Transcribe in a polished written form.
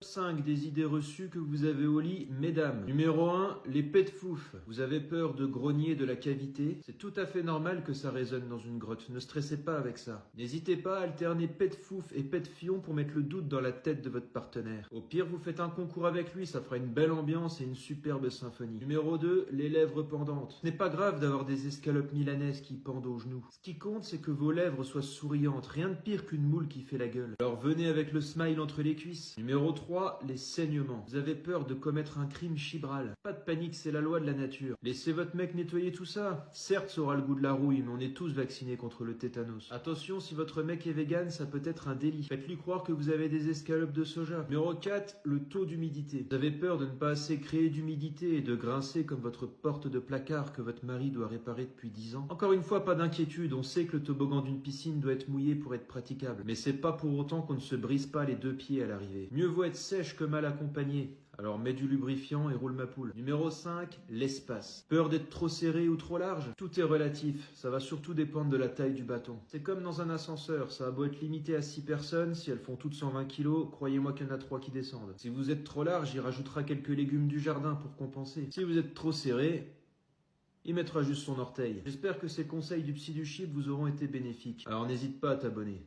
5 des idées reçues que vous avez au lit, mesdames. Numéro 1, les pets de fouf. Vous avez peur de grogner de la cavité? C'est tout à fait normal que ça résonne dans une grotte, ne stressez pas avec ça. N'hésitez pas à alterner pet de fouf et pet de fion pour mettre le doute dans la tête de votre partenaire. Au pire, vous faites un concours avec lui, ça fera une belle ambiance et une superbe symphonie. Numéro 2, les lèvres pendantes. Ce n'est pas grave d'avoir des escalopes milanaises qui pendent aux genoux. Ce qui compte, c'est que vos lèvres soient souriantes, rien de pire qu'une moule qui fait la gueule. Alors venez avec le smile entre les cuisses. Numéro 3, les saignements. Vous avez peur de commettre un crime chibral. Pas de panique, c'est la loi de la nature. Laissez votre mec nettoyer tout ça. Certes, ça aura le goût de la rouille, mais on est tous vaccinés contre le tétanos. Attention, si votre mec est vegan, ça peut être un délit. Faites-lui croire que vous avez des escalopes de soja. Numéro 4, le taux d'humidité. Vous avez peur de ne pas assez créer d'humidité et de grincer comme votre porte de placard que votre mari doit réparer depuis 10 ans. Encore une fois, pas d'inquiétude, on sait que le toboggan d'une piscine doit être mouillé pour être praticable. Mais c'est pas pour autant qu'on ne se brise pas les deux pieds à l'arrivée. Mieux vaut être sèche que mal accompagnée. Alors mets du lubrifiant et roule ma poule. Numéro 5, l'espace. Peur d'être trop serré ou trop large? Tout est relatif, ça va surtout dépendre de la taille du bâton. C'est comme dans un ascenseur, ça a beau être limité à 6 personnes, si elles font toutes 120 kg, croyez-moi qu'il y en a 3 qui descendent. Si vous êtes trop large, il rajoutera quelques légumes du jardin pour compenser. Si vous êtes trop serré, il mettra juste son orteil. J'espère que ces conseils du psy du chip vous auront été bénéfiques. Alors n'hésite pas à t'abonner.